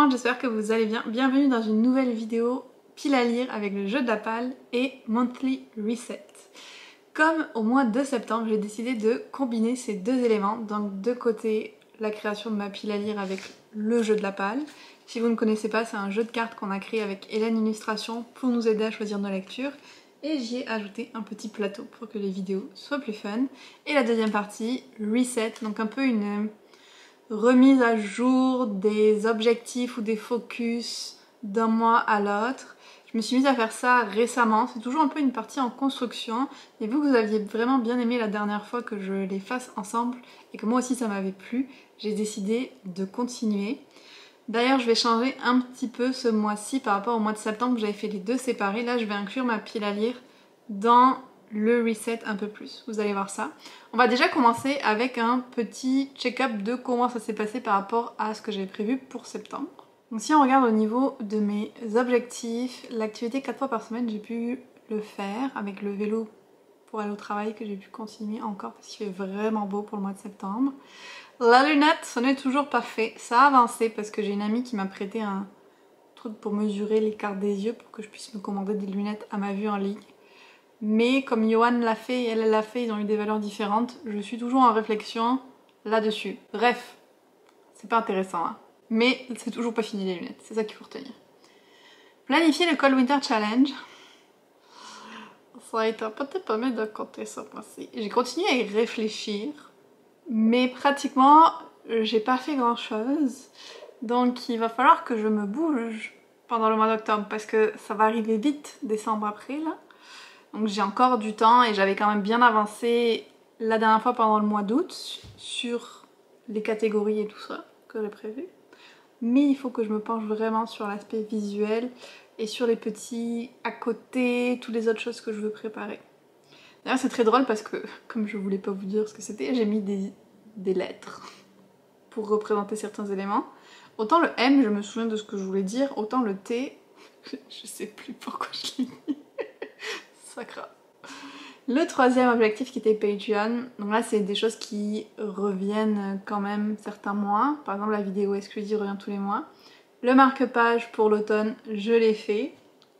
monde, j'espère que vous allez bien. Bienvenue dans une nouvelle vidéo pile à lire avec le jeu de la palle et Monthly Reset. Comme au mois de septembre, j'ai décidé de combiner ces deux éléments. Donc de côté, la création de ma pile à lire avec le jeu de la palle. Si vous ne connaissez pas, c'est un jeu de cartes qu'on a créé avec Hélène Illustration pour nous aider à choisir nos lectures. Et j'y ai ajouté un petit plateau pour que les vidéos soient plus fun. Et la deuxième partie, Reset, donc un peu une remise à jour des objectifs ou des focus d'un mois à l'autre. Je me suis mise à faire ça récemment, c'est toujours un peu une partie en construction, et vu que vous aviez vraiment bien aimé la dernière fois que je les fasse ensemble, et que moi aussi ça m'avait plu, j'ai décidé de continuer. D'ailleurs je vais changer un petit peu ce mois-ci par rapport au mois de septembre, j'avais fait les deux séparés, là je vais inclure ma pile à lire dans le reset un peu plus, vous allez voir ça. On va déjà commencer avec un petit check-up de comment ça s'est passé par rapport à ce que j'ai prévu pour septembre. Donc si on regarde au niveau de mes objectifs, l'activité 4 fois par semaine, j'ai pu le faire avec le vélo pour aller au travail que j'ai pu continuer encore parce qu'il fait vraiment beau pour le mois de septembre. La lunette, ce n'est toujours pas fait, ça a avancé parce que j'ai une amie qui m'a prêté un truc pour mesurer l'écart des yeux pour que je puisse me commander des lunettes à ma vue en ligne. Mais comme Johan l'a fait et elle l'a fait, ils ont eu des valeurs différentes, je suis toujours en réflexion là-dessus. Bref, c'est pas intéressant, hein. Mais c'est toujours pas fini les lunettes, c'est ça qu'il faut retenir. Planifier le Cold Winter Challenge. Ça a été un peu pas mal de compter ça aussi. J'ai continué à y réfléchir, mais pratiquement j'ai pas fait grand chose. Donc il va falloir que je me bouge pendant le mois d'octobre parce que ça va arriver vite, décembre après là. Donc j'ai encore du temps et j'avais quand même bien avancé la dernière fois pendant le mois d'août sur les catégories et tout ça que j'ai prévu. Mais il faut que je me penche vraiment sur l'aspect visuel et sur les petits à côté, toutes les autres choses que je veux préparer. D'ailleurs c'est très drôle parce que, comme je voulais pas vous dire ce que c'était, j'ai mis des lettres pour représenter certains éléments. Autant le M, je me souviens de ce que je voulais dire, autant le T, je sais plus pourquoi je l'ai mis. Sacra. Le troisième objectif qui était Patreon, donc là c'est des choses qui reviennent quand même certains mois, par exemple la vidéo exclusive revient tous les mois. Le marque-page pour l'automne, je l'ai fait,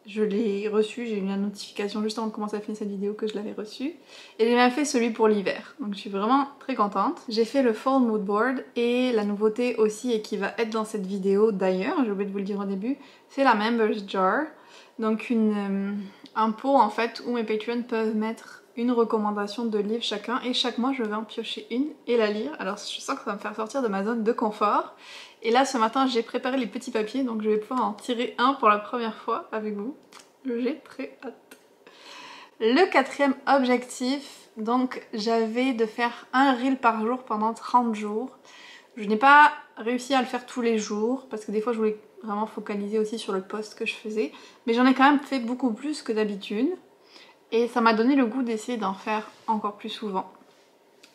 je l'ai reçu, j'ai eu la notification juste avant de commencer à filmer cette vidéo que je l'avais reçu. Et j'ai même fait celui pour l'hiver, donc je suis vraiment très contente. J'ai fait le Fall Mood Board et la nouveauté aussi et qui va être dans cette vidéo d'ailleurs, j'ai oublié de vous le dire au début, c'est la Members Jar. Donc un pot en fait où mes Patreons peuvent mettre une recommandation de livres chacun et chaque mois je vais en piocher une et la lire. Alors je sens que ça va me faire sortir de ma zone de confort. Et là ce matin j'ai préparé les petits papiers donc je vais pouvoir en tirer un pour la première fois avec vous. J'ai très hâte. Le quatrième objectif, donc j'avais de faire un reel par jour pendant 30 jours. Je n'ai pas réussi à le faire tous les jours parce que des fois je voulais vraiment focaliser aussi sur le post que je faisais, mais j'en ai quand même fait beaucoup plus que d'habitude et ça m'a donné le goût d'essayer d'en faire encore plus souvent.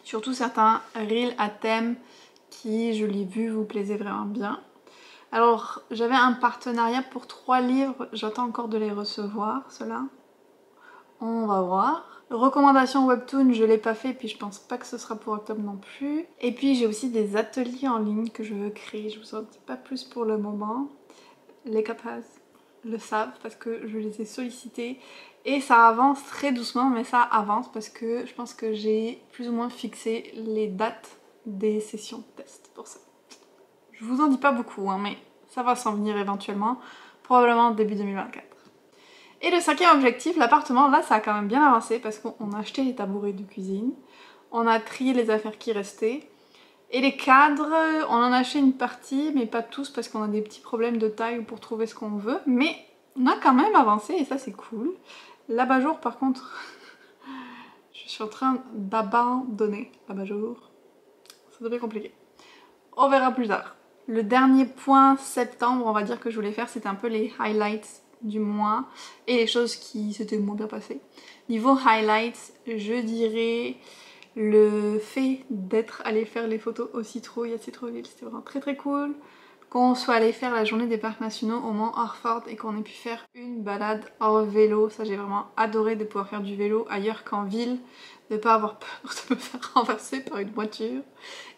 Surtout certains reels à thème qui, je l'ai vu, vous plaisaient vraiment bien. Alors j'avais un partenariat pour 3 livres, j'attends encore de les recevoir, ceux-là. On va voir. Recommandation webtoon, je l'ai pas fait, puis je pense pas que ce sera pour octobre non plus. Et puis j'ai aussi des ateliers en ligne que je veux créer, je vous en dis pas plus pour le moment. Les capaces le savent parce que je les ai sollicités et ça avance très doucement, mais ça avance parce que je pense que j'ai plus ou moins fixé les dates des sessions de test pour ça. Je vous en dis pas beaucoup, hein, mais ça va s'en venir éventuellement, probablement début 2024. Et le cinquième objectif, l'appartement, là ça a quand même bien avancé parce qu'on a acheté les tabourets de cuisine, on a trié les affaires qui restaient, et les cadres, on en a acheté une partie, mais pas tous parce qu'on a des petits problèmes de taille pour trouver ce qu'on veut, mais on a quand même avancé et ça c'est cool. L'abat-jour par contre, je suis en train d'abandonner l'abat-jour, ça devient compliqué. On verra plus tard. Le dernier point septembre, on va dire que je voulais faire, c'était un peu les highlights du mois et les choses qui s'étaient moins bien passées. Niveau highlights, je dirais le fait d'être allé faire les photos au Citrouille à Citroëville, c'était vraiment très très cool. Qu'on soit allé faire la journée des parcs nationaux au Mont Harford et qu'on ait pu faire une balade en vélo, ça j'ai vraiment adoré de pouvoir faire du vélo ailleurs qu'en ville, de pas avoir peur de me faire renverser par une voiture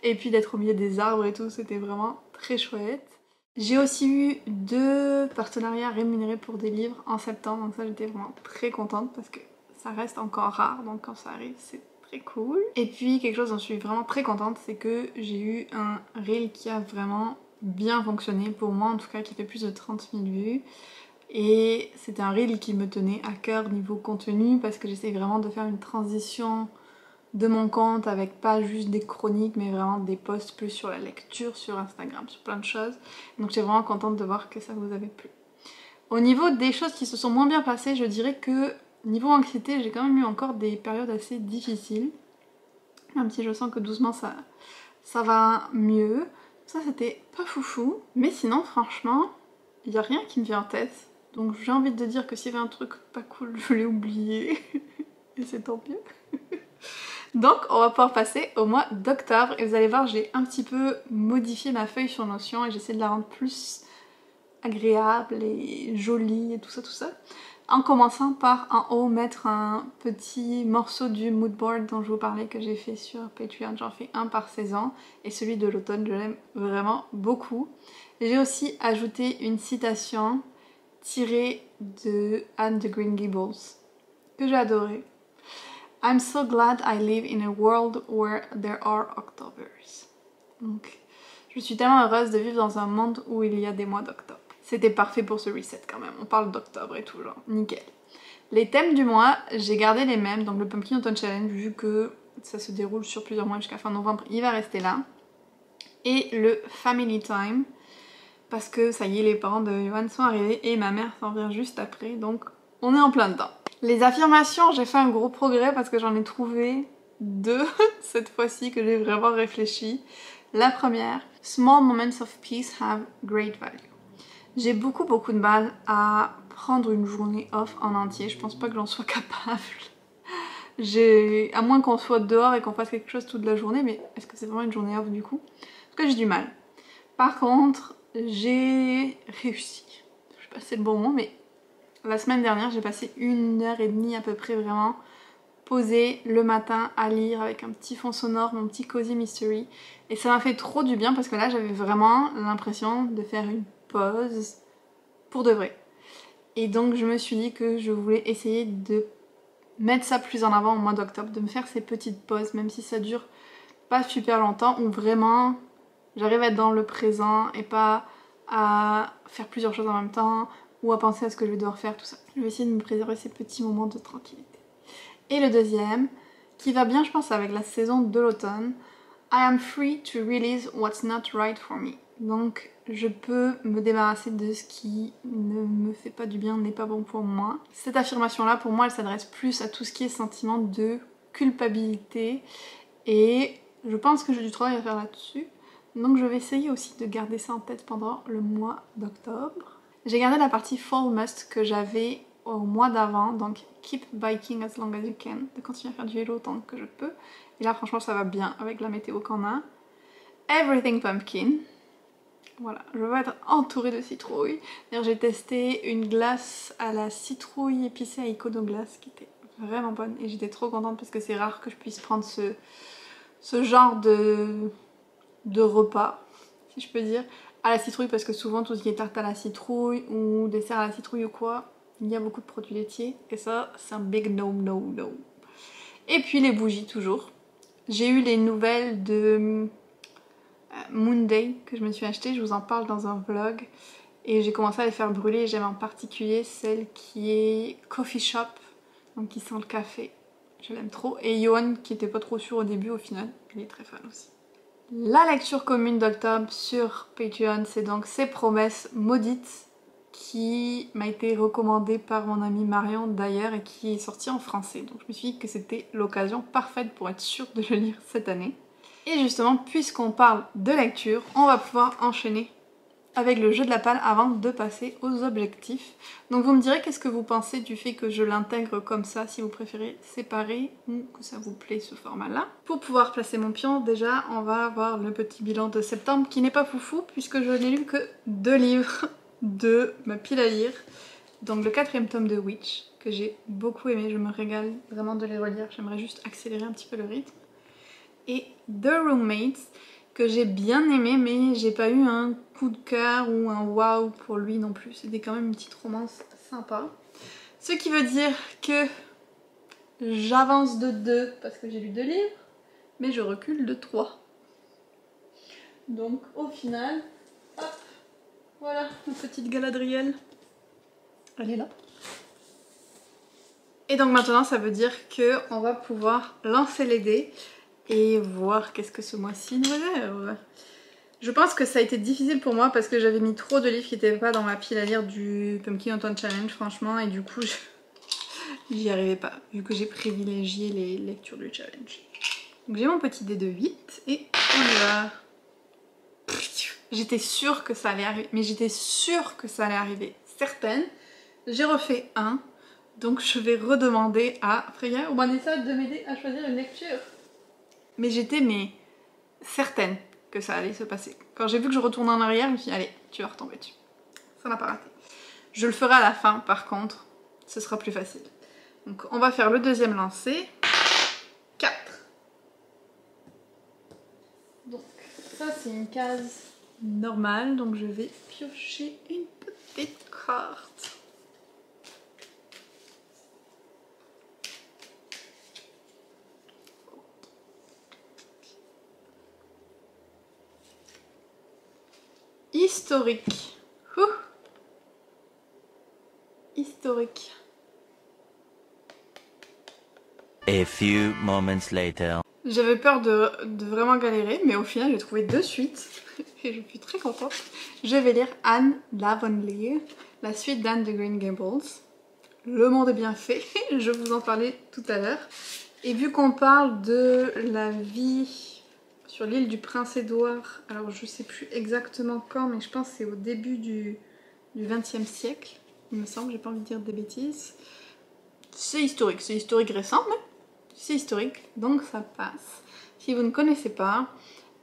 et puis d'être au milieu des arbres et tout, c'était vraiment très chouette. J'ai aussi eu 2 partenariats rémunérés pour des livres en septembre, donc ça j'étais vraiment très contente parce que ça reste encore rare, donc quand ça arrive c'est très cool. Et puis quelque chose dont je suis vraiment très contente, c'est que j'ai eu un reel qui a vraiment bien fonctionné, pour moi en tout cas, qui fait plus de 30 000 vues. Et c'était un reel qui me tenait à cœur niveau contenu parce que j'essaie vraiment de faire une transition de mon compte avec pas juste des chroniques mais vraiment des posts plus sur la lecture, sur Instagram, sur plein de choses. Donc j'étais vraiment contente de voir que ça vous avait plu. Au niveau des choses qui se sont moins bien passées, je dirais que niveau anxiété, j'ai quand même eu encore des périodes assez difficiles. Même si je sens que doucement ça va mieux. Ça c'était pas foufou. Mais sinon franchement, il n'y a rien qui me vient en tête. Donc j'ai envie de dire que s'il y avait un truc pas cool, je l'ai oublié. Et c'est tant mieux. Donc on va pouvoir passer au mois d'octobre et vous allez voir, j'ai un petit peu modifié ma feuille sur Notion et j'essaie de la rendre plus agréable et jolie et tout ça. En commençant par en haut mettre un petit morceau du mood board dont je vous parlais que j'ai fait sur Patreon. J'en fais un par saison et celui de l'automne je l'aime vraiment beaucoup. J'ai aussi ajouté une citation tirée de Anne de Green Gables que j'ai adorée. I'm so glad I live in a world where there are Octobers. Donc, je suis tellement heureuse de vivre dans un monde où il y a des mois d'octobre. C'était parfait pour ce reset quand même, on parle d'octobre et tout, genre, nickel. Les thèmes du mois, j'ai gardé les mêmes, donc le Pumpkin Autumn Challenge, vu que ça se déroule sur plusieurs mois jusqu'à fin novembre, il va rester là. Et le Family Time, parce que ça y est, les parents de Johan sont arrivés et ma mère s'en vient juste après, donc on est en plein dedans. Les affirmations, j'ai fait un gros progrès parce que j'en ai trouvé 2 cette fois-ci que j'ai vraiment réfléchi. La première, Small moments of peace have great value. J'ai beaucoup de mal à prendre une journée off en entier, je pense pas que j'en sois capable. À moins qu'on soit dehors et qu'on fasse quelque chose toute la journée, mais est-ce que c'est vraiment une journée off du coup? En tout cas j'ai du mal. Par contre, j'ai réussi. Je sais pas si c'est le bon mot, mais la semaine dernière, j'ai passé 1h30 à peu près vraiment posée le matin à lire avec un petit fond sonore, mon petit cozy mystery. Et ça m'a fait trop du bien parce que là, j'avais vraiment l'impression de faire une pause pour de vrai. Et donc, je me suis dit que je voulais essayer de mettre ça plus en avant au mois d'octobre, de me faire ces petites pauses, même si ça dure pas super longtemps, où vraiment j'arrive à être dans le présent et pas à faire plusieurs choses en même temps, ou à penser à ce que je vais devoir faire, tout ça. Je vais essayer de me préserver ces petits moments de tranquillité. Et le deuxième, qui va bien je pense avec la saison de l'automne, I am free to release what's not right for me. Donc je peux me débarrasser de ce qui ne me fait pas du bien, n'est pas bon pour moi. Cette affirmation là pour moi elle s'adresse plus à tout ce qui est sentiment de culpabilité et je pense que j'ai du travail à faire là-dessus. Donc je vais essayer aussi de garder ça en tête pendant le mois d'octobre. J'ai gardé la partie Fall Must que j'avais au mois d'avant, donc keep biking as long as you can, de continuer à faire du vélo autant que je peux. Et là franchement ça va bien avec la météo qu'on a. Everything Pumpkin. Voilà, je veux être entourée de citrouilles. D'ailleurs j'ai testé une glace à la citrouille épicée à Iconoglace qui était vraiment bonne et j'étais trop contente parce que c'est rare que je puisse prendre ce genre de repas, si je peux dire, à la citrouille parce que souvent tout ce qui est tarte à la citrouille ou dessert à la citrouille ou quoi, il y a beaucoup de produits laitiers et ça c'est un big no. Et puis les bougies toujours. J'ai eu les nouvelles de Moonday que je me suis achetée, je vous en parle dans un vlog et j'ai commencé à les faire brûler et j'aime en particulier celle qui est Coffee Shop, donc qui sent le café, je l'aime trop, et Johan qui était pas trop sûr au début, au final il est très fan aussi. La lecture commune d'octobre sur Patreon, c'est donc Ces promesses maudites qui m'a été recommandée par mon amie Marion d'ailleurs et qui est sortie en français. Donc je me suis dit que c'était l'occasion parfaite pour être sûre de le lire cette année. Et justement, puisqu'on parle de lecture, on va pouvoir enchaîner avec le jeu de la palle avant de passer aux objectifs. Donc vous me direz qu'est-ce que vous pensez du fait que je l'intègre comme ça, si vous préférez séparer ou que ça vous plaît ce format-là. Pour pouvoir placer mon pion, déjà on va avoir le petit bilan de septembre qui n'est pas foufou puisque je n'ai lu que 2 livres de ma pile à lire. Donc le 4e tome de Witch que j'ai beaucoup aimé, je me régale vraiment de les relire, j'aimerais juste accélérer un petit peu le rythme. Et The Roommates que j'ai bien aimé, mais j'ai pas eu un coup de cœur ou un waouh pour lui non plus. C'était quand même une petite romance sympa. Ce qui veut dire que j'avance de 2 parce que j'ai lu 2 livres, mais je recule de 3. Donc au final, hop, voilà ma petite Galadriel. Elle est là. Et donc maintenant ça veut dire qu'on va pouvoir lancer les dés et voir qu'est-ce que ce mois-ci nous réserve. Je pense que ça a été difficile pour moi parce que j'avais mis trop de livres qui n'étaient pas dans ma pile à lire du Pumpkin Autumn Challenge franchement, et du coup j'y arrivais pas vu que j'ai privilégié les lectures du challenge. Donc j'ai mon petit dé de 8 et on y va. J'étais sûre que ça allait arriver, mais j'étais sûre que ça allait arriver, certaine. J'ai refait un, donc je vais redemander à Freya ou Vanessa de m'aider à choisir une lecture. Mais j'étais certaine que ça allait se passer. Quand j'ai vu que je retournais en arrière, je me suis dit allez, tu vas retomber dessus. Ça n'a pas raté. Je le ferai à la fin par contre, ce sera plus facile. Donc on va faire le deuxième lancer. 4. Donc ça c'est une case normale, donc je vais piocher une petite carte. Historique. Historique. A few moments later. J'avais peur de vraiment galérer, mais au final j'ai trouvé 2 suites et je suis très contente. Je vais lire Anne d'Avonlea, la suite d'Anne de Green Gables. Le monde est bien fait, je vous en parlais tout à l'heure. Et vu qu'on parle de la vie sur l'île du Prince-Édouard, alors je sais plus exactement quand, mais je pense que c'est au début du XXe siècle, il me semble, j'ai pas envie de dire des bêtises. C'est historique récent, mais c'est historique, donc ça passe. Si vous ne connaissez pas,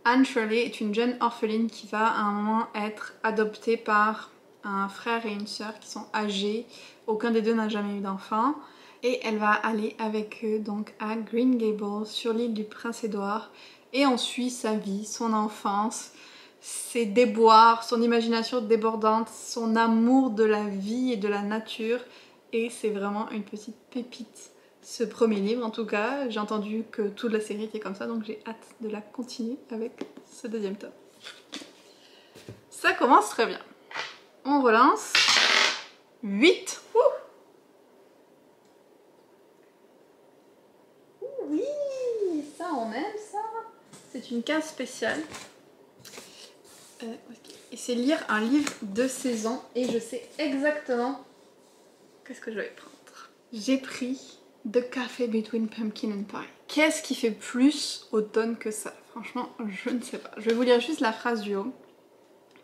Anne Shirley est une jeune orpheline qui va à un moment être adoptée par un frère et une sœur qui sont âgés. Aucun des deux n'a jamais eu d'enfant. Et elle va aller avec eux donc à Green Gables sur l'île du Prince-Édouard. Et on suit sa vie, son enfance, ses déboires, son imagination débordante, son amour de la vie et de la nature. Et c'est vraiment une petite pépite. Ce premier livre en tout cas, j'ai entendu que toute la série était comme ça, donc j'ai hâte de la continuer avec ce deuxième tome. Ça commence très bien. On relance. 8. Oui, ça on aime ça. C'est une case spéciale. Et c'est lire un livre de saison et je sais exactement qu'est-ce que je vais prendre. J'ai pris The Cafe Between Pumpkin and Pie. Qu'est-ce qui fait plus automne que ça? Franchement, je ne sais pas. Je vais vous lire juste la phrase du haut.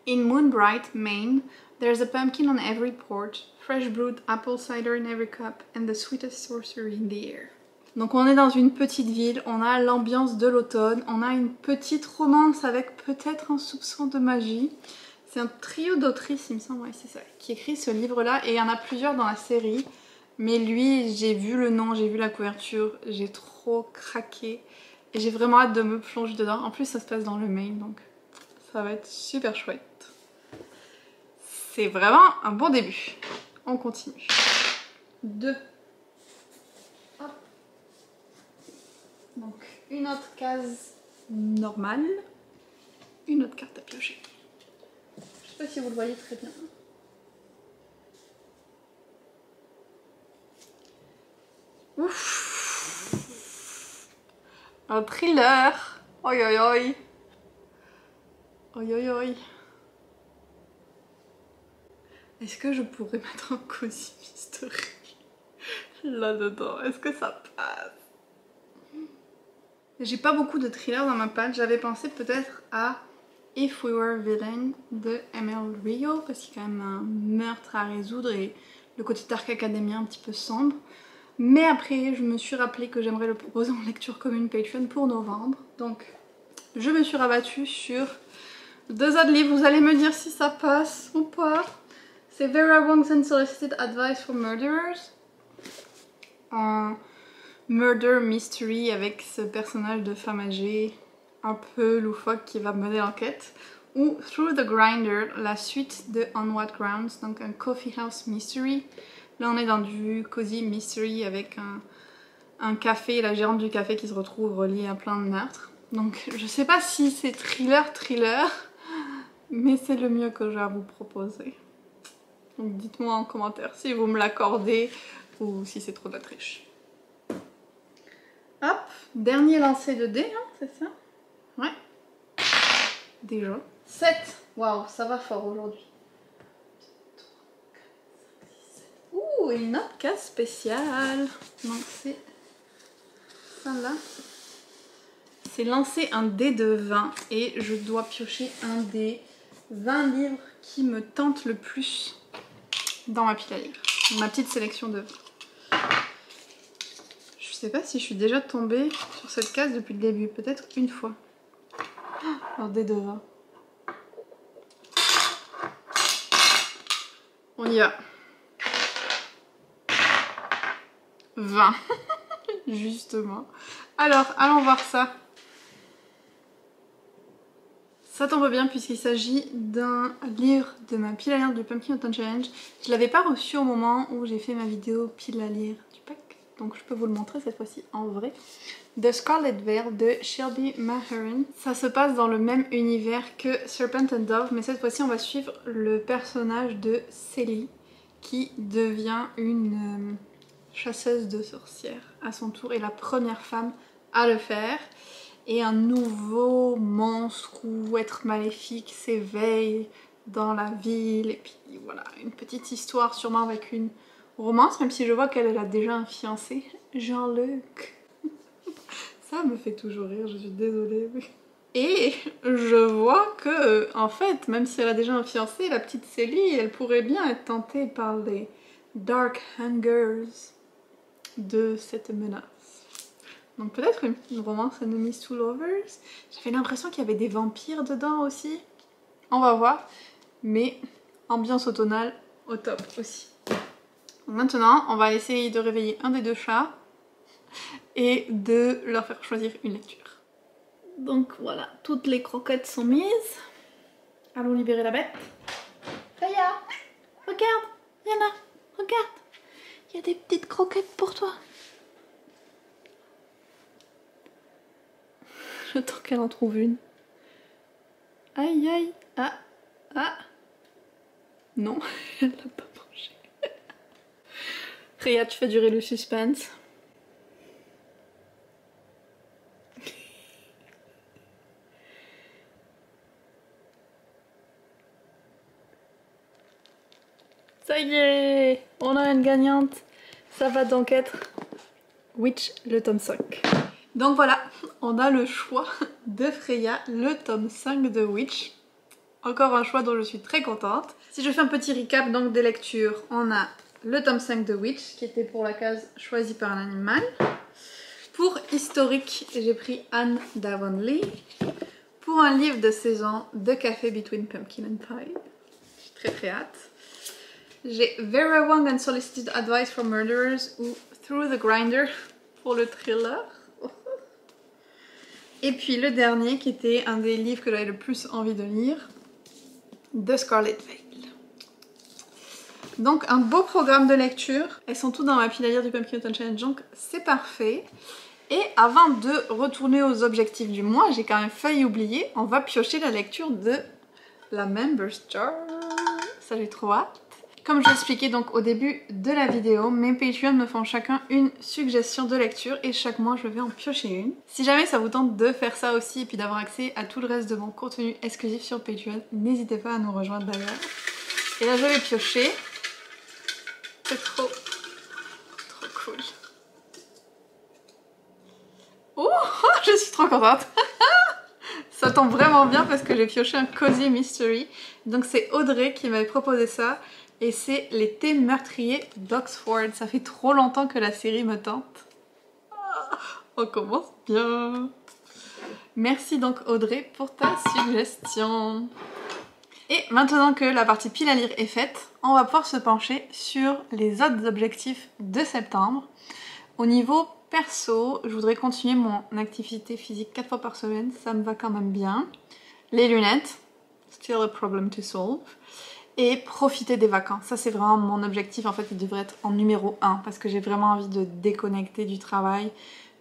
In Moonbright, Maine, there's a pumpkin on every porch, fresh brewed apple cider in every cup, and the sweetest sorcery in the air. Donc on est dans une petite ville, on a l'ambiance de l'automne, on a une petite romance avec peut-être un soupçon de magie. C'est un trio d'autrices, il me semble, ouais, c'est ça, qui écrit ce livre-là, et il y en a plusieurs dans la série. Mais lui, j'ai vu le nom, j'ai vu la couverture, j'ai trop craqué et j'ai vraiment hâte de me plonger dedans. En plus, ça se passe dans le Maine, donc ça va être super chouette. C'est vraiment un bon début. On continue. 2. Hop. Donc, une autre case normale, une autre carte à piocher. Je sais pas si vous le voyez très bien. Ouf. Un thriller. Oi oi oi. Oi oi oi. Est-ce que je pourrais mettre un Cozy Mystery là-dedans? Est-ce que ça passe? J'ai pas beaucoup de thrillers dans ma page. J'avais pensé peut-être à If We Were Villain de ML Rio parce qu'il y a quand même un meurtre à résoudre et le côté Dark Academia un petit peu sombre. Mais après, je me suis rappelé que j'aimerais le proposer en lecture commune Patreon pour novembre. Donc, je me suis rabattue sur 2 autres livres. Vous allez me dire si ça passe ou pas. C'est Vera Wong's Unsolicited Advice for Murderers. Un murder mystery avec ce personnage de femme âgée un peu loufoque qui va mener l'enquête, ou Through the Grinder, la suite de On What Grounds, donc un Coffee House Mystery. Là on est dans du cozy mystery avec un café, la gérante du café qui se retrouve reliée à plein de meurtres. Donc je sais pas si c'est thriller, mais c'est le mieux que j'ai à vous proposer. Donc dites-moi en commentaire si vous me l'accordez ou si c'est trop de la triche. Hop, dernier lancer de dés, hein, c'est ça? Ouais. Déjà. 7. Waouh, ça va fort aujourd'hui. Ouh, une autre case spéciale. Donc c'est celle-là. C'est lancer un dé de 20 et je dois piocher un des 20 livres qui me tentent le plus dans ma pile à lire. Ma petite sélection de 20. Je sais pas si je suis déjà tombée sur cette case depuis le début, peut-être une fois. Un dé de 20. On y va. 20. Justement. Alors, allons voir ça. Ça tombe bien puisqu'il s'agit d'un livre de ma pile à lire du Pumpkin Autumn Challenge. Je l'avais pas reçu au moment où j'ai fait ma vidéo pile à lire du pack. Donc je peux vous le montrer cette fois-ci en vrai. The Scarlet Veil de Shelby Maheron. Ça se passe dans le même univers que Serpent and Dove, mais cette fois-ci on va suivre le personnage de Celie qui devient une chasseuse de sorcières à son tour et la première femme à le faire. Et un nouveau monstre ou être maléfique s'éveille dans la ville. Et puis voilà, une petite histoire sûrement avec une romance, même si je vois qu'elle a déjà un fiancé, Jean-Luc. Ça me fait toujours rire, je suis désolée. Et je vois que, en fait, même si elle a déjà un fiancé, la petite Célie, elle pourrait bien être tentée par les Dark Hangers de cette menace. Donc peut-être une romance enemies to lovers. J'avais l'impression qu'il y avait des vampires dedans aussi. On va voir. Mais ambiance automnale au top aussi. Donc maintenant, on va essayer de réveiller un des deux chats et de leur faire choisir une lecture. Donc voilà, toutes les croquettes sont mises. Allons libérer la bête. Freya, regarde, Yana, regarde. Il y a des petites croquettes pour toi. J'attends qu'elle en trouve une. Aïe aïe. Ah. Ah. Non, elle l'a pas mangé. Freya, tu fais durer le suspense. Ça y est, on a une gagnante. Ça va donc être Witch, le tome 5. Donc voilà, on a le choix de Freya, le tome 5 de Witch. Encore un choix dont je suis très contente. Si je fais un petit recap donc des lectures, on a le tome 5 de Witch qui était pour la case choisie par un animal. Pour historique, j'ai pris Anne d'Avonlea. Pour un livre de saison, The Cafe Between Pumpkin and Pie. J'ai très hâte. J'ai Vera Wang Unsolicited Advice from Murderers ou Through the Grinder pour le thriller. Et puis le dernier qui était un des livres que j'avais le plus envie de lire, The Scarlet Veil. Donc un beau programme de lecture. Elles sont toutes dans ma pile à lire du Pumpkin Autumn Challenge, donc c'est parfait. Et avant de retourner aux objectifs du mois, j'ai quand même failli oublier, on va piocher la lecture de la Members Jar. Ça j'ai trop hâte. Comme je l'expliquais donc au début de la vidéo, mes Patreons me font chacun une suggestion de lecture et chaque mois je vais en piocher une. Si jamais ça vous tente de faire ça aussi et puis d'avoir accès à tout le reste de mon contenu exclusif sur Patreon, n'hésitez pas à nous rejoindre d'ailleurs. Et là je vais piocher. C'est trop cool. Oh, je suis trop contente. Ça tombe vraiment bien parce que j'ai pioché un Cozy Mystery. Donc c'est Audrey qui m'avait proposé ça. Et c'est Les thés meurtriers d'Oxford. Ça fait trop longtemps que la série me tente. On commence bien. Merci donc Audrey pour ta suggestion. Et maintenant que la partie pile à lire est faite, on va pouvoir se pencher sur les autres objectifs de septembre. Au niveau perso, je voudrais continuer mon activité physique 4 fois par semaine, ça me va quand même bien. Les lunettes, still a problem to solve. Et profiter des vacances, ça c'est vraiment mon objectif, en fait il devrait être en numéro 1 parce que j'ai vraiment envie de déconnecter du travail,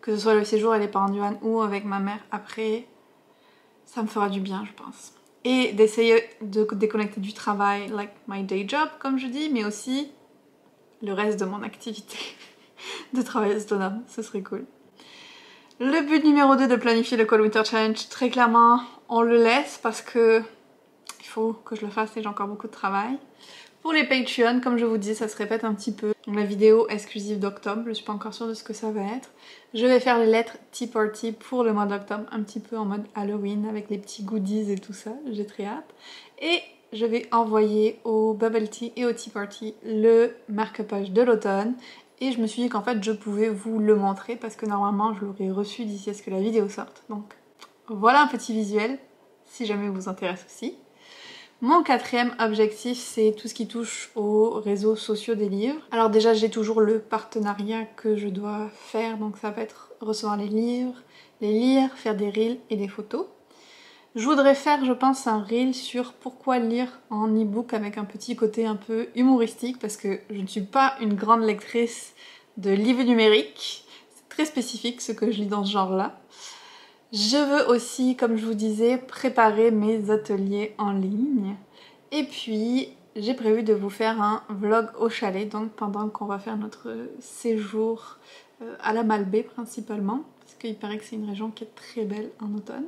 que ce soit le séjour avec les parents d'Yohan ou avec ma mère après, ça me fera du bien je pense. Et d'essayer de déconnecter du travail, like my day job comme je dis, mais aussi le reste de mon activité de travailleuse autonome, ce serait cool. Le but numéro 2 de planifier le Cold Winter Challenge, très clairement on le laisse parce que il faut que je le fasse et j'ai encore beaucoup de travail. Pour les Patreon, comme je vous dis, ça se répète un petit peu. Donc la vidéo exclusive d'octobre, je suis pas encore sûre de ce que ça va être. Je vais faire les lettres Tea Party pour le mois d'octobre, un petit peu en mode Halloween avec les petits goodies et tout ça, j'ai très hâte. Et je vais envoyer au Bubble Tea et au Tea Party le marque-page de l'automne. Et je me suis dit qu'en fait je pouvais vous le montrer parce que normalement je l'aurais reçu d'ici à ce que la vidéo sorte. Donc voilà un petit visuel, si jamais vous intéresse aussi. Mon 4e objectif, c'est tout ce qui touche aux réseaux sociaux des livres. Alors déjà, j'ai toujours le partenariat que je dois faire, donc ça va être recevoir les livres, les lire, faire des reels et des photos. Je voudrais faire, je pense, un reel sur pourquoi lire en e-book avec un petit côté un peu humoristique, parce que je ne suis pas une grande lectrice de livres numériques. C'est très spécifique ce que je lis dans ce genre-là. Je veux aussi, comme je vous disais, préparer mes ateliers en ligne. Et puis, j'ai prévu de vous faire un vlog au chalet, donc pendant qu'on va faire notre séjour à la Malbaie principalement, parce qu'il paraît que c'est une région qui est très belle en automne.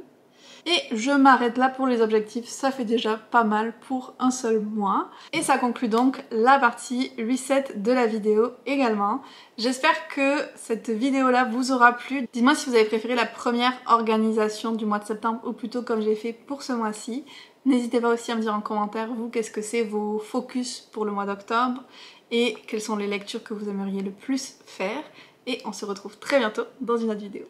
Et je m'arrête là pour les objectifs, ça fait déjà pas mal pour un seul mois. Et ça conclut donc la partie reset de la vidéo également. J'espère que cette vidéo là vous aura plu. Dites-moi si vous avez préféré la première organisation du mois de septembre ou plutôt comme j'ai fait pour ce mois-ci. N'hésitez pas aussi à me dire en commentaire, vous, qu'est-ce que c'est vos focus pour le mois d'octobre et quelles sont les lectures que vous aimeriez le plus faire. Et on se retrouve très bientôt dans une autre vidéo.